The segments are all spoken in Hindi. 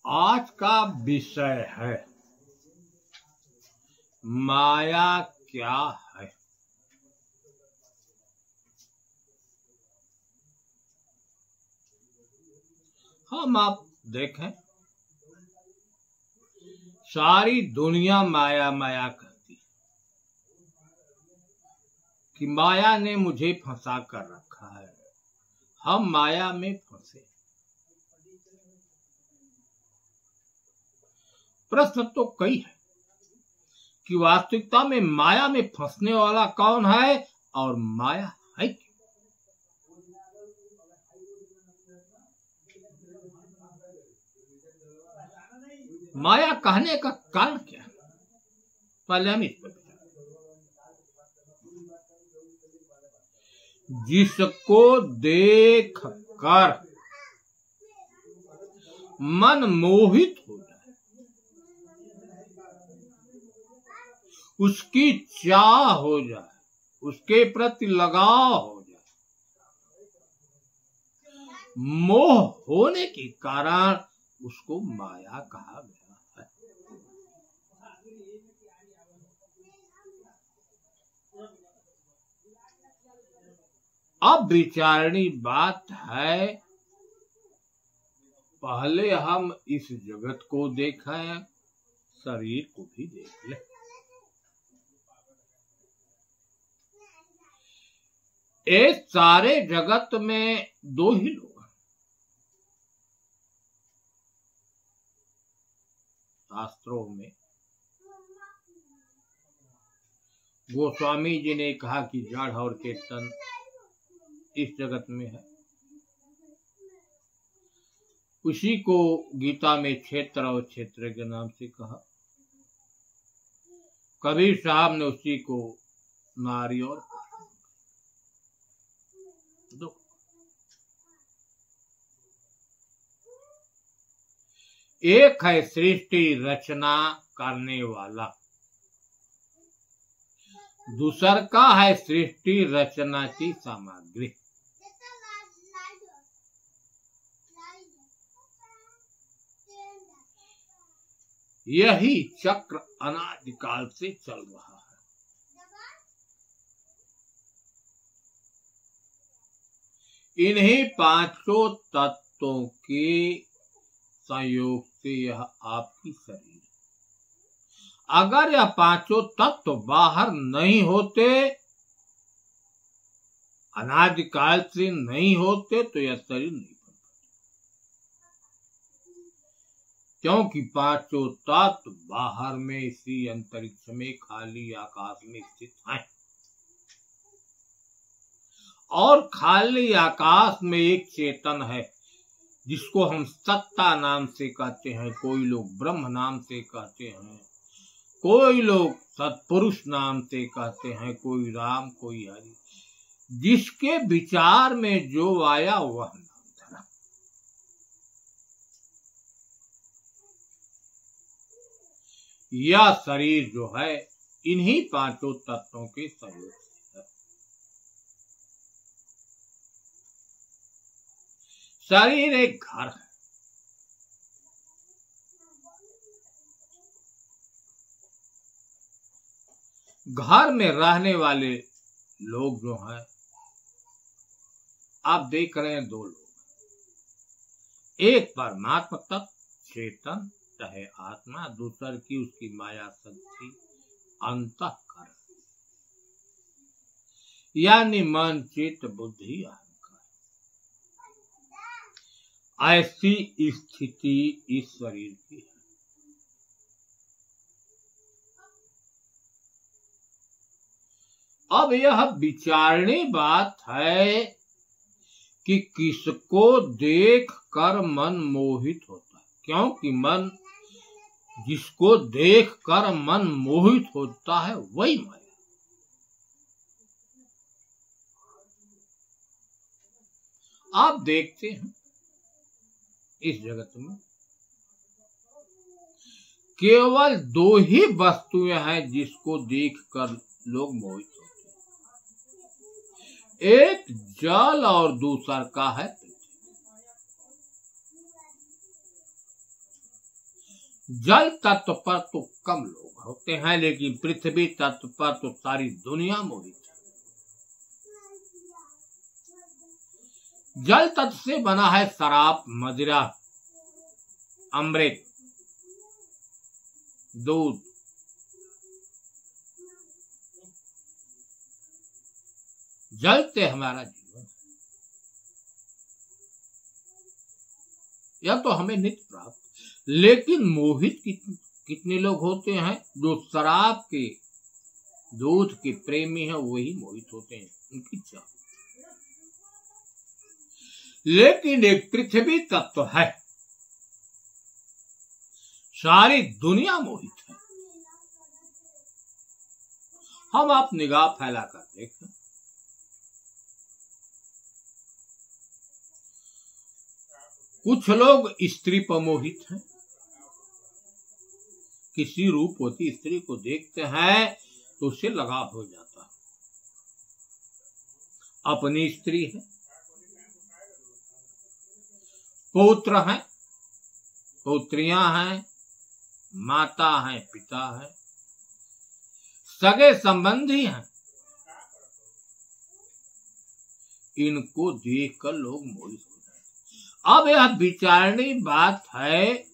आज का विषय है माया क्या है। हम आप देखें, सारी दुनिया माया माया कहती है कि माया ने मुझे फंसा कर रखा है, हम माया में फंसे। प्रश्न तो कई है कि वास्तविकता में माया में फंसने वाला कौन है और माया है क्या? माया कहने का कारण क्या है? पहले हम इस पर जिसको देख कर मन मोहित हो जाए, उसकी चाह हो जाए, उसके प्रति लगाव हो जाए, मोह होने के कारण उसको माया कहा गया है। अब विचारणी बात है, पहले हम इस जगत को देखें, शरीर को भी देख लें। इस सारे जगत में दो ही लोग हैं, शास्त्रों में गोस्वामी जी ने कहा कि जड़ और चेतन इस जगत में है। उसी को गीता में क्षेत्र और क्षेत्र के नाम से कहा। कबीर साहब ने उसी को नारी और दो। एक है सृष्टि रचना करने वाला, दूसर का है सृष्टि रचना की सामग्री। यही चक्र अनादिकाल से चल रहा है। इन्हीं पांचों तत्वों के संयोग से यह आपकी शरीर। अगर यह पांचों तत्व बाहर नहीं होते, अनादिकाल से नहीं होते, तो यह शरीर नहीं बनता। क्योंकि पांचों तत्व बाहर में इसी अंतरिक्ष में खाली आकाश में स्थित हैं। और खाली आकाश में एक चेतन है जिसको हम सत्ता नाम से कहते हैं, कोई लोग ब्रह्म नाम से कहते हैं, कोई लोग सत्पुरुष नाम से कहते हैं, कोई राम कोई हरि। जिसके विचार में जो आया वह नाम धरा। यह शरीर जो है इन्हीं पांचों तत्वों के सहयोग से है। शरीर एक घर है। घर में रहने वाले लोग जो हैं, आप देख रहे हैं दो लोग, एक परमात्मा तत्व चेतन चाहे आत्मा, दूसर की उसकी माया शक्ति अंतःकरण, यानी मन चित्त बुद्धि अहंकार। ऐसी स्थिति इस शरीर की है। अब यह विचारणी बात है कि किसको देख कर मन मोहित होता है। क्योंकि मन, जिसको देख कर मन मोहित होता है वही माया। आप देखते हैं इस जगत में केवल दो ही वस्तुएं हैं जिसको देखकर लोग मोहित होते हैं। एक जल और दूसर का है पृथ्वी। जल तत्व पर तो कम लोग होते हैं, लेकिन पृथ्वी तत्व पर तो सारी दुनिया मोहित है। जल तत्व से बना है शराब, मदिरा, अमृत, दूध, जल से हमारा जीवन, यह तो हमें नित्य प्राप्त। लेकिन मोहित कितने लोग होते हैं? जो शराब के, दूध के प्रेमी हैं वही मोहित होते हैं, उनकी चाह। लेकिन एक पृथ्वी तत्व है, सारी दुनिया मोहित है। हम आप निगाह फैलाकर देखें, कुछ लोग स्त्री पर मोहित हैं। किसी रूपवती स्त्री को देखते हैं तो उससे लगाव हो जाता है। अपनी स्त्री है, पुत्र हैं, पुत्रियां हैं, माता हैं, पिता हैं, सगे संबंधी हैं, इनको देखकर लोग मोहित हो जाते। अब यह विचारणी बात है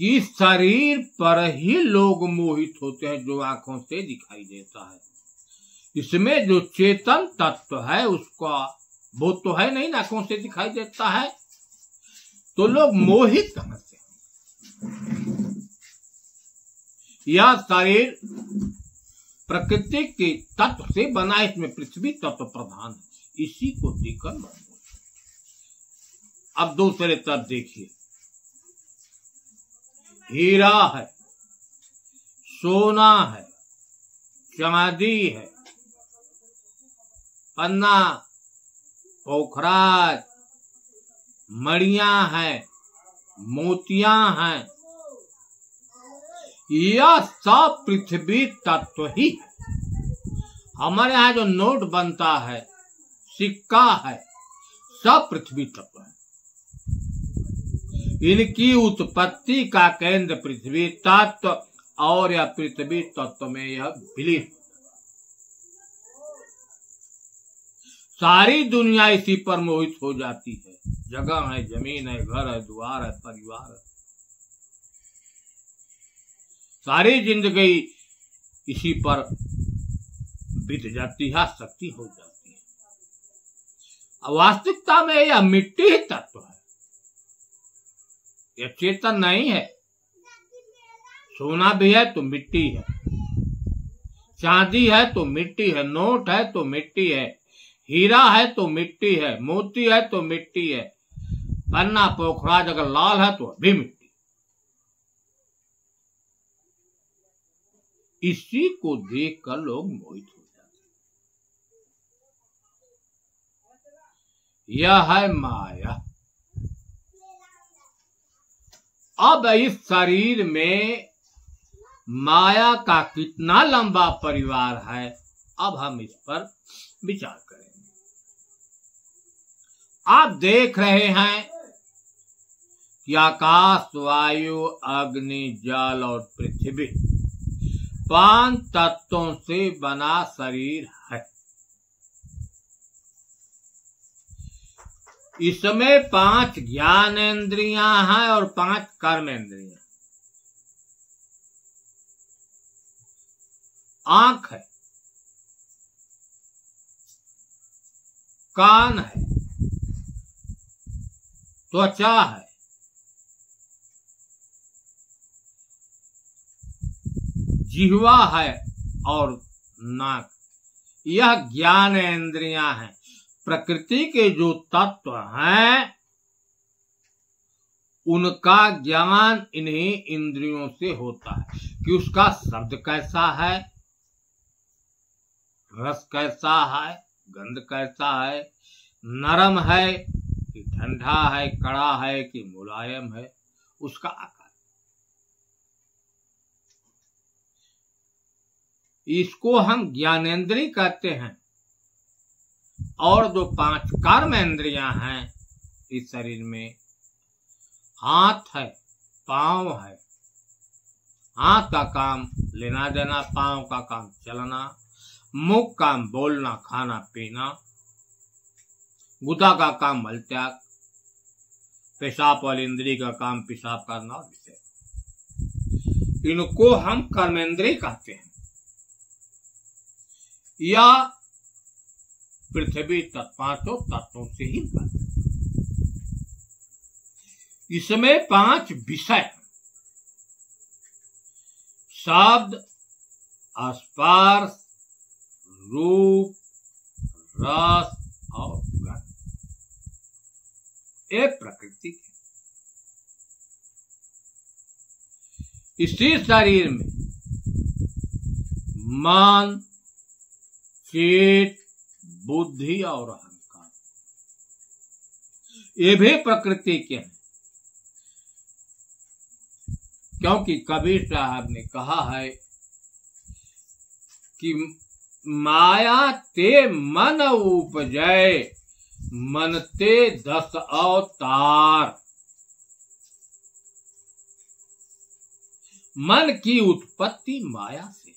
कि शरीर पर ही लोग मोहित होते हैं, जो आंखों से दिखाई देता है। इसमें जो चेतन तत्व है उसका वो तो है नहीं, आंखों से दिखाई देता है, तो लोग मोहित कहां से? यह शरीर प्रकृति के तत्व से बना, इसमें पृथ्वी तत्व प्रधान है, इसी को देखकर लोग। अब दूसरे तरफ देखिए, हीरा है, सोना है, चांदी है, पन्ना, पोखराज, मणियां हैं, मोतियां हैं, यह सब पृथ्वी तत्व ही है। हमारे यहाँ जो नोट बनता है, सिक्का है, सब पृथ्वी तत्व है। इनकी उत्पत्ति का केंद्र पृथ्वी तत्व, और यह पृथ्वी तत्व में यह विलीन। सारी दुनिया इसी पर मोहित हो जाती है। जगह है, जमीन है, घर है, द्वार है, परिवार है, सारी जिंदगी इसी पर बीत जाती है, शक्ति हो जाती है। वास्तविकता में यह मिट्टी ही तत्व है, यह चेतन नहीं है। सोना भी है तो मिट्टी है, चांदी है तो मिट्टी है, नोट है तो मिट्टी है, हीरा है तो मिट्टी है, मोती है तो मिट्टी है, पन्ना पोखराज अगर लाल है तो भी मिट्टी। इसी को देखकर लोग मोहित हो जाते। यह है माया। अब इस शरीर में माया का कितना लंबा परिवार है, अब हम इस पर विचार करेंगे। आप देख रहे हैं कि आकाश, वायु, अग्नि, जल और पृथ्वी 5 तत्वों से बना शरीर है। इसमें 5 ज्ञानेंद्रियां हैं और 5 कर्मेंद्रियां। आंख है, कान है, त्वचा है, जिह्वा है और नाक। यह ज्ञानेंद्रियां हैं। प्रकृति के जो तत्व हैं उनका ज्ञान इन्हीं इंद्रियों से होता है कि उसका शब्द कैसा है, रस कैसा है, गंध कैसा है, नरम है कि ठंडा है, कड़ा है कि मुलायम है, उसका आकार। इसको हम ज्ञानेंद्रिय कहते हैं। और जो 5 कर्मेंद्रियां हैं इस शरीर में, हाथ है, पांव है। हाथ का काम लेना देना, पांव का काम चलना, मुख का बोलना खाना पीना, गुदा का काम मल त्याग, पेशाब वाली इंद्री का काम पेशाब करना और विषय। इनको हम कर्मेंद्रिय कहते हैं। या पृथ्वी पांचों तत्वों से ही बना। इसमें 5 विषय, शब्द, स्पर्श, रूप, रस और गंध, ये प्रकृति है। इसी शरीर में मन, चित्त, बुद्धि और अहंकार, ये भी प्रकृति के हैं। क्योंकि कबीर साहब ने कहा है कि माया ते मन उपजय, मन ते 10 अवतार। मन की उत्पत्ति माया से,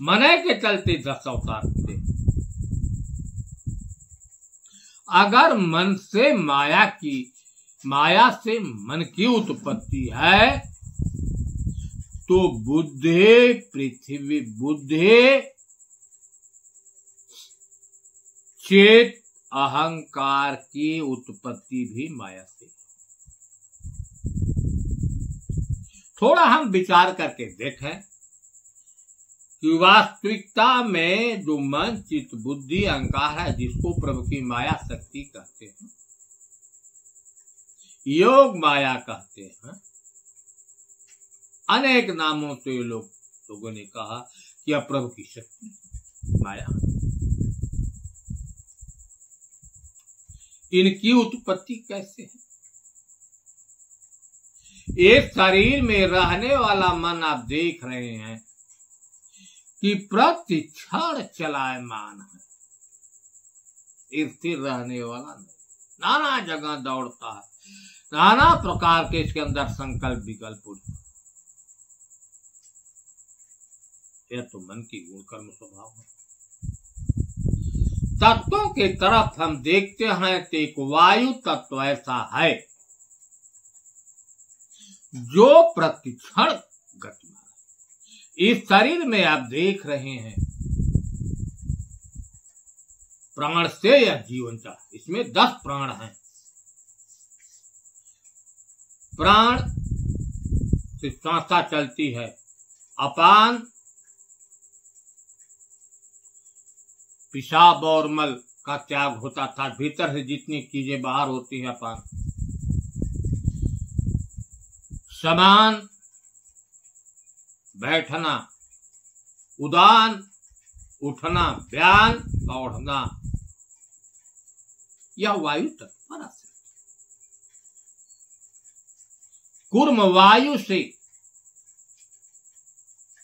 मन के चलते 10 अवतार थे। अगर मन से माया से मन की उत्पत्ति है तो बुद्धि, पृथ्वी, बुद्धि, चेत, अहंकार की उत्पत्ति भी माया से। थोड़ा हम विचार करके देखें कि वास्तविकता में जो मन, चित्त, बुद्धि, अहंकार है, जिसको प्रभु की माया शक्ति कहते हैं, योग माया कहते हैं, अनेक नामों से लोगों ने कहा कि अब प्रभु की शक्ति माया। इनकी उत्पत्ति कैसे है? एक शरीर में रहने वाला मन आप देख रहे हैं कि प्रति क्षण चलायमान है, स्थिर रहने वाला नहीं, नाना जगह दौड़ता है, नाना प्रकार के इसके अंदर संकल्प विकल्प उठता। यह तो मन की गुण कर्म स्वभाव है। तत्वों के तरफ हम देखते हैं तो एक वायु तत्व ऐसा है जो प्रतिक्षण गतिमान है। इस शरीर में आप देख रहे हैं प्राण से यह जीवन चाह, इसमें 10 प्राण हैं। प्राण से सांसा चलती है, अपान पेशाब और मल का त्याग होता था, भीतर से जितनी चीजें बाहर होती है अपान। समान बैठना, उदान उठना, व्यान दौड़ना, यह वायु तत्पर से। कूर्म वायु से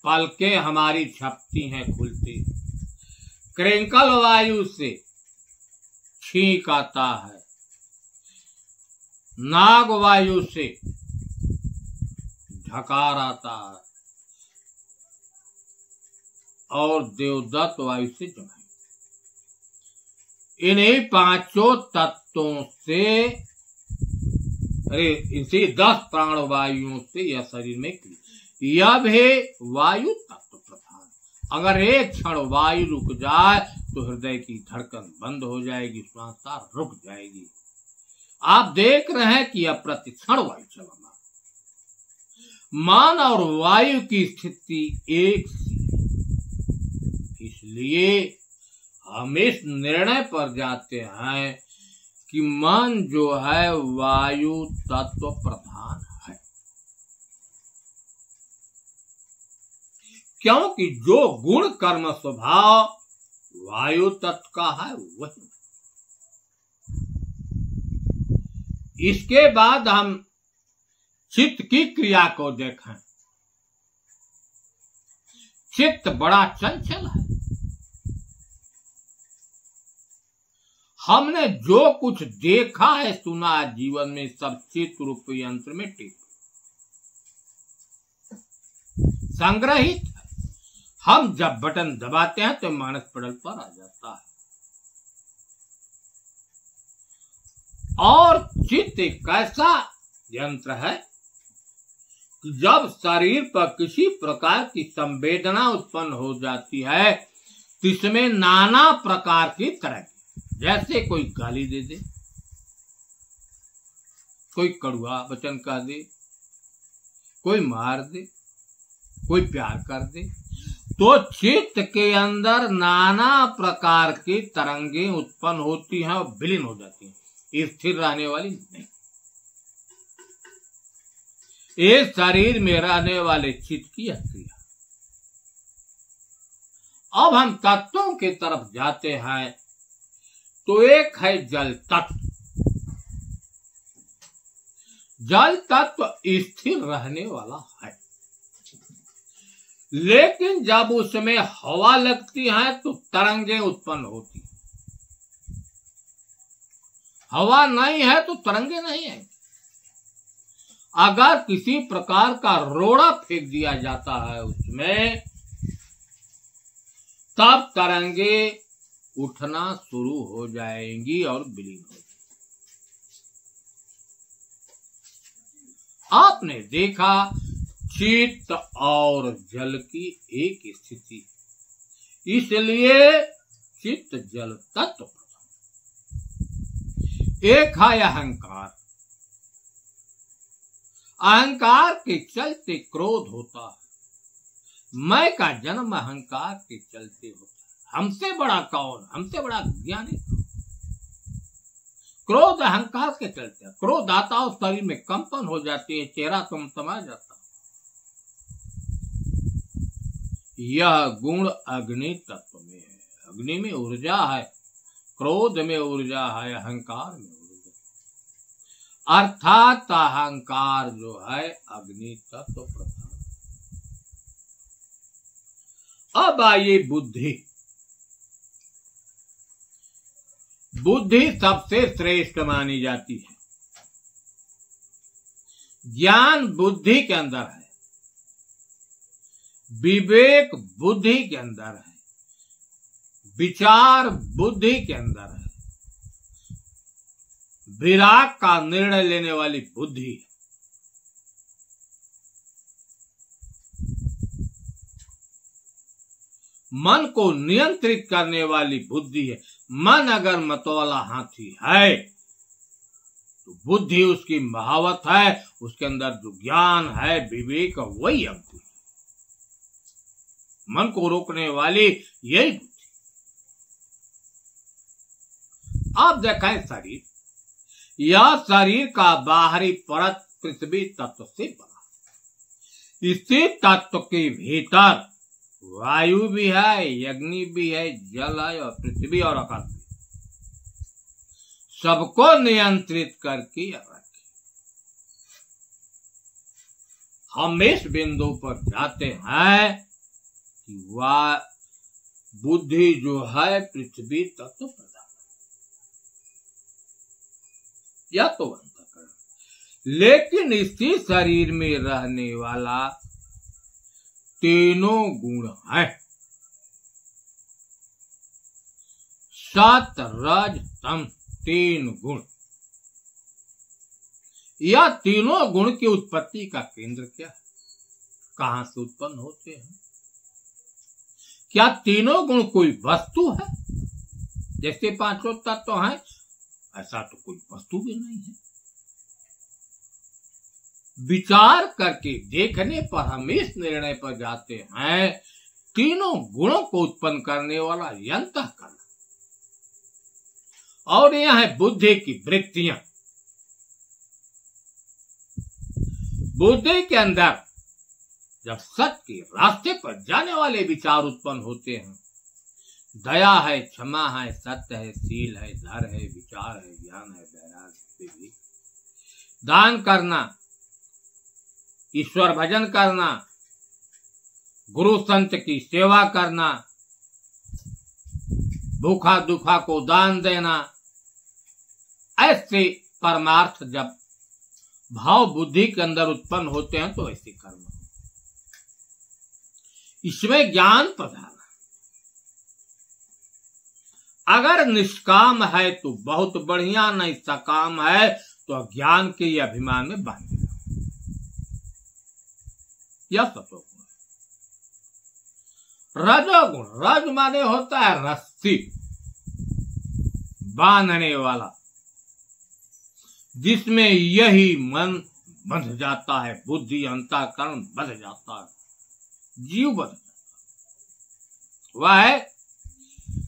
पलकें हमारी झपती हैं, खुलती। क्रिंकल वायु से छींक आता है, नाग वायु से ढकार आता है और देवदत्त वायु से जमाई। इन्हीं 5 तत्वों से, इसी 10 प्राण वायुओं से यह शरीर में, यह भी वायु तत्व प्रधान। अगर एक क्षण वायु रुक जाए तो हृदय की धड़कन बंद हो जाएगी, श्वास रुक जाएगी। आप देख रहे हैं कि यह प्रतिक्षण वायु चलना। मन और वायु की स्थिति एक सी है, इसलिए हम इस निर्णय पर जाते हैं कि मन जो है वायु तत्व प्रधान है, क्योंकि जो गुण कर्म स्वभाव वायु तत्व का है वही। इसके बाद हम चित्त की क्रिया को देखें। चित्त बड़ा चंचल है, हमने जो कुछ देखा है सुना है जीवन में सब चित्त रूपी यंत्र में टिक संग्रहित है। हम जब बटन दबाते हैं तो मानस पटल पर आ जाता है। और चित्त एक ऐसा यंत्र है कि जब शरीर पर किसी प्रकार की संवेदना उत्पन्न हो जाती है तो इसमें नाना प्रकार की तरह, जैसे कोई गाली दे दे, कोई कड़वा वचन कह दे, कोई मार दे, कोई प्यार कर दे, तो चित्त के अंदर नाना प्रकार की तरंगे उत्पन्न होती हैं और विलीन हो जाती हैं, स्थिर रहने वाली नहीं। ये शरीर में रहने वाले चित्त की क्रिया। अब हम तत्वों की तरफ जाते हैं तो एक है जल तत्व। जल तत्व स्थिर रहने वाला है, लेकिन जब उसमें हवा लगती है तो तरंगे उत्पन्न होती है। हवा नहीं है तो तरंगे नहीं है। अगर किसी प्रकार का रोड़ा फेंक दिया जाता है उसमें, तब तरंगे उठना शुरू हो जाएंगी और विलीन हो जाएंगी। आपने देखा चित्त और जल की एक स्थिति, इसलिए चित्त जल तत्व। एक है अहंकार। अहंकार के चलते क्रोध होता है। मैं का जन्म अहंकार के चलते होता है। हमसे बड़ा कौन, हमसे बड़ा ज्ञानी। क्रोध अहंकार के चलते है। क्रोध आता हो शरीर में कंपन हो जाती है, चेहरा तमतमा जाता है। यह गुण अग्नि तत्व में है। अग्नि में ऊर्जा है, क्रोध में ऊर्जा है, अहंकार में ऊर्जा, अर्थात अहंकार जो है अग्नि तत्व प्रधान। अब आइए बुद्धि। बुद्धि सबसे श्रेष्ठ मानी जाती है। ज्ञान बुद्धि के अंदर है, विवेक बुद्धि के अंदर है, विचार बुद्धि के अंदर है, विराग का निर्णय लेने वाली बुद्धि है। मन को नियंत्रित करने वाली बुद्धि है। मन अगर मतवाला हाथी है तो बुद्धि उसकी महावत है, उसके अंदर जो ज्ञान है, विवेक, वही अंकुर है। मन को रोकने वाली यही बुद्धि। आप देखें शरीर, यह शरीर का बाहरी परत पृथ्वी तत्व से बना। इसी तत्व के भीतर वायु भी है, अग्नि भी है, जल है और पृथ्वी और आकाश भी। सबको नियंत्रित करके रखे। हम इस बिंदु पर जाते हैं कि वह बुद्धि जो है पृथ्वी तत्व प्रधान, या तो अंतःकरण, लेकिन इसी शरीर में रहने वाला तीनों गुण है। सत रज तम, तीन गुण। यह तीनों गुण की उत्पत्ति का केंद्र क्या है? कहां से उत्पन्न होते हैं? क्या तीनों गुण कोई वस्तु है? जैसे पांचों तत्व हैं, ऐसा तो कोई वस्तु भी नहीं है। विचार करके देखने पर हम इस निर्णय पर जाते हैं, तीनों गुणों को उत्पन्न करने वाला अंतःकरण, और यह है बुद्धि की वृत्तियां। बुद्धि के अंदर जब सत्य के रास्ते पर जाने वाले विचार उत्पन्न होते हैं, दया है, क्षमा है, सत्य है, शील है, धर्म है, विचार है, ज्ञान है, वैराग्य, दान करना, ईश्वर भजन करना, गुरु संत की सेवा करना, भूखा दुखा को दान देना, ऐसे परमार्थ जब भाव बुद्धि के अंदर उत्पन्न होते हैं तो ऐसे कर्म, इसमें ज्ञान प्रधान है। अगर निष्काम है तो बहुत बढ़िया, नहीं सकाम है तो अज्ञान के ये अभिमान में बांधेगा। यह सतोगुण। रजोगुण, रज माने होता है रस्सी, बांधने वाला, जिसमें यही मन बंध जाता है, बुद्धि अंतःकरण बंध जाता है, जीव बंध जाता है। वह है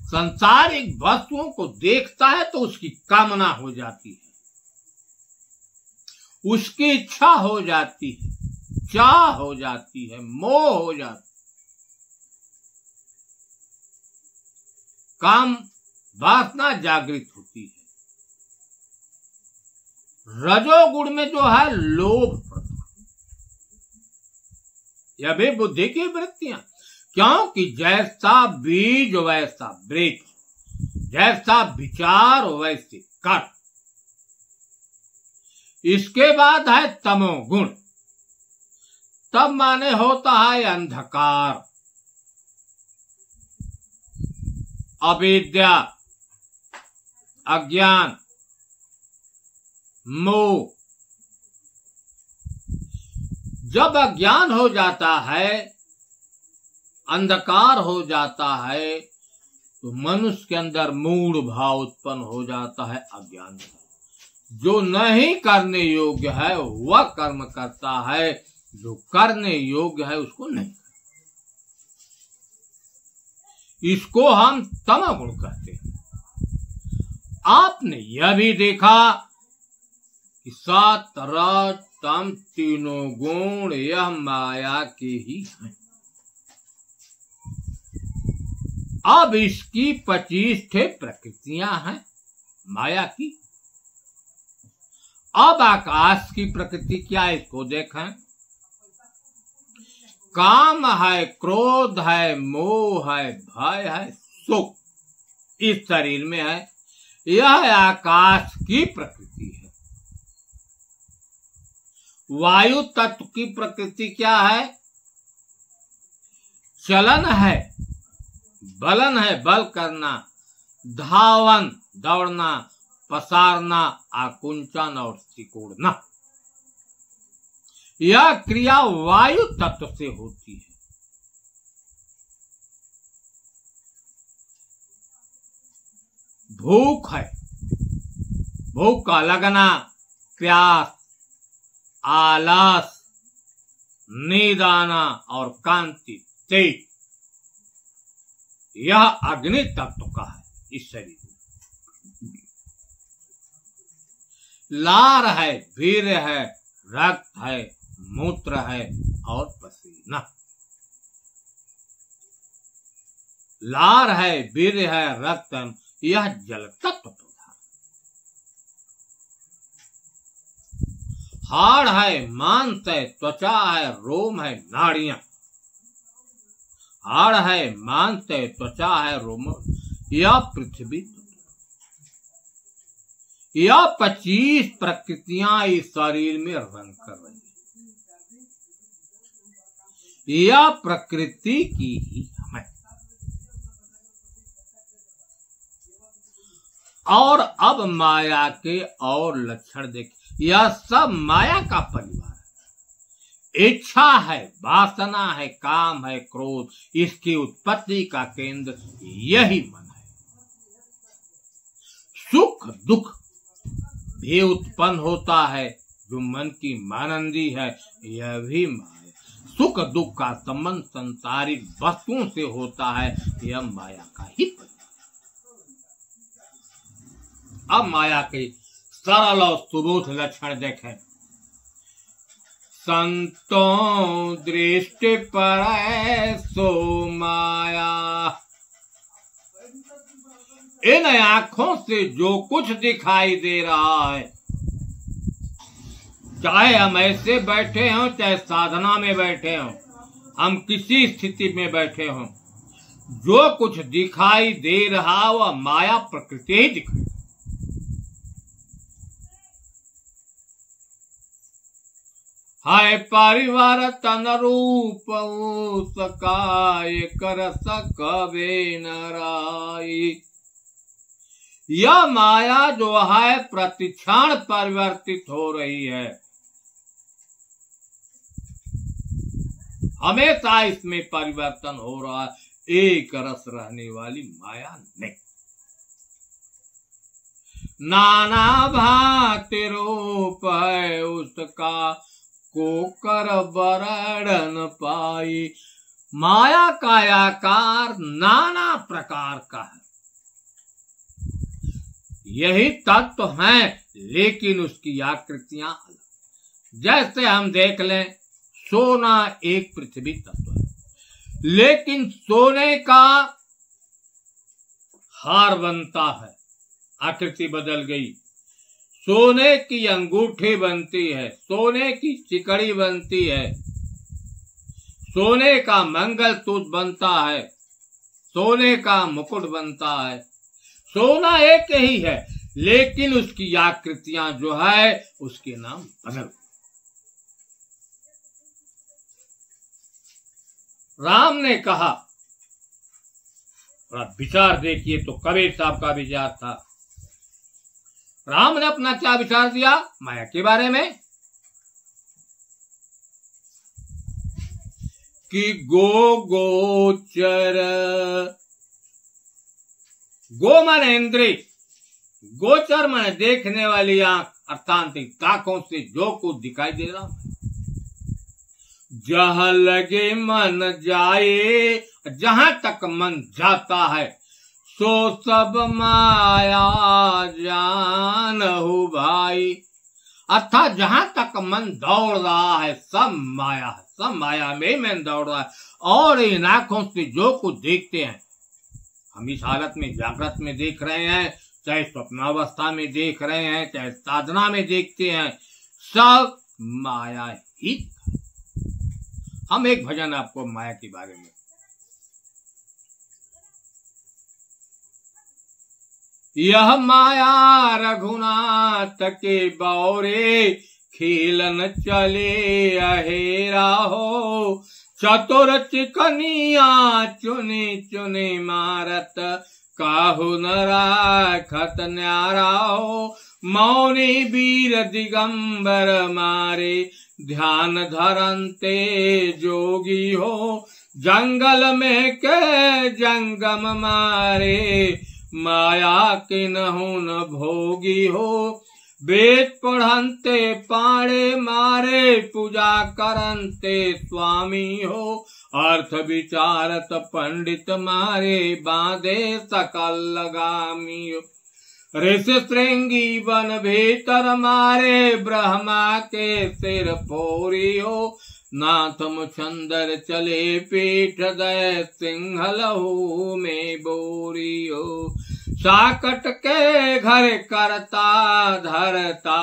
संसारिक वस्तुओं को देखता है तो उसकी कामना हो जाती है, उसकी इच्छा हो जाती है, चाह हो जाती है, मोह हो जाती है, काम वासना जागृत होती है। रजोगुण में जो है लोभ प्रधान, यह भी बुद्धि की वृत्तियां, क्योंकि जैसा बीज वैसा वृक्ष, जैसा विचार वैसे कर्म। इसके बाद है तमोगुण। तब माने होता है अंधकार, अविद्या, अज्ञान, मोह। जब अज्ञान हो जाता है, अंधकार हो जाता है, तो मनुष्य के अंदर मूढ़ भाव उत्पन्न हो जाता है अज्ञान का। जो नहीं करने योग्य है वह कर्म करता है, जो करने योग्य है उसको नहीं। इसको हम तमोगुण कहते हैं। आपने यह भी देखा कि सत रज तम तीनों गुण यह माया के ही हैं। अब इसकी 25 ठे प्रकृतियां हैं माया की। अब आकाश की प्रकृति क्या है इसको देखें। काम है, क्रोध है, मोह है, भय है, सुख इस शरीर में है। यह आकाश की प्रकृति है। वायु तत्व की प्रकृति क्या है? चलन है, बलन है, बल करना, धावन दौड़ना, पसारना, आकुंचन और सिकोड़ना। यह क्रिया वायु तत्व से होती है। भूख है, भूख का लगना, प्यास, आलस, नींद आना और कांति तेज, यह अग्नि तत्व का है इस शरीर में। लार है, वीर्य है, रक्त है, मूत्र है और पसीना। लार है, वीर्य है, रक्त है, यह जल तत्व प्रधान। हाड़ है, मांस है, त्वचा है, रोम है, नाड़ियां। हाड़ है, मांस है, त्वचा है, रोम, यह पृथ्वी। यह 25 प्रकृतियां इस शरीर में रंग कर रही है। यह प्रकृति की ही हमें। और अब माया के और लक्षण देखिए। यह सब माया का परिवार है। इच्छा है, वासना है, काम है, क्रोध, इसकी उत्पत्ति का केंद्र यही मन है। सुख दुख भी उत्पन्न होता है जो मन की मानंदी है, यह भी माया। सुख दुख का संबंध संसारिक वस्तुओं से होता है, यह माया का ही परिवार। अब माया के सरल और सुबोध लक्षण देखें। संतों दृष्टि पर सो माया, इन आंखों से जो कुछ दिखाई दे रहा है, चाहे हम ऐसे बैठे हों, चाहे साधना में बैठे हों, हम किसी स्थिति में बैठे हों, जो कुछ दिखाई दे रहा वह माया प्रकृति ही दिखाई। हाय परिवार तन रूप उसकाय कर सकवे नराई। यह माया जो है प्रतिक्षण परिवर्तित हो रही है, हमेशा इसमें परिवर्तन हो रहा है, एक रस रहने वाली माया नहीं। नाना भांति रूप है उसका को कर वर्णन पाई। माया का आकार नाना प्रकार का है, यही तत्व है, लेकिन उसकी आकृतियां अलग। जैसे हम देख लें, सोना एक पृथ्वी तत्व है, लेकिन सोने का हार बनता है, आकृति बदल गई। सोने की अंगूठी बनती है, सोने की सिकड़ी बनती है, सोने का मंगलसूत्र बनता है, सोने का मुकुट बनता है। सोना एक ही है, लेकिन उसकी आकृतियां जो है उसके नाम बदल। राम ने कहा, थोड़ा विचार देखिए तो कबीर साहब का विचार था। राम ने अपना क्या विचार दिया माया के बारे में कि गोचर, गो मन इंद्रिय, गोचर मन देखने वाली आंख अर्थात आंखों से जो कुछ दिखाई दे रहा है। जहां लगे मन जाए, जहां तक मन जाता है सो सब माया जानहु भाई। अर्थात जहां तक मन दौड़ रहा है सब माया है, सब माया में मन दौड़ रहा है। और इन आंखों से जो कुछ देखते हैं, हम इस हालत में जागृत में देख रहे हैं, चाहे स्वप्नावस्था में देख रहे हैं, चाहे साधना में देखते हैं, सब माया ही। हम एक भजन आपको माया के बारे में, यह माया रघुनाथ के बौरे खेलन चले अहेरा हो। चतुर चिकनिया चुने चुने मारत काहू न राखत न्यारा हो। मौनी वीर दिगंबर मारे ध्यान धरंते जोगी हो। जंगल में के जंगम मारे माया के नहुन भोगी हो। वेद पढ़ंते पाड़े मारे पूजा करंते स्वामी हो। अर्थ विचारत पंडित मारे बांधे सकल लगामी हो। ऋषि श्रृंगी वन भीतर मारे ब्रह्मा के सिर फोरी हो। नाथ मुचंदर चले पीठ दय सिंहलहू में बोरी हो। साकट के घर करता धरता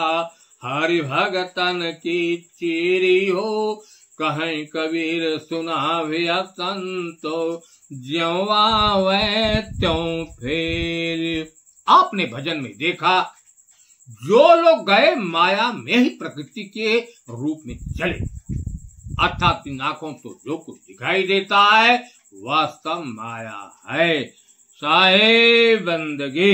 हरि भगतन की चीरी हो। कहीं कबीर सुनावे संतो ज्यों आवे त्यों फेर। आपने भजन में देखा, जो लोग गए माया में ही प्रकृति के रूप में चले, अर्थात इन आंखों को जो कुछ दिखाई देता है वह सब माया है। साहे बंदगी।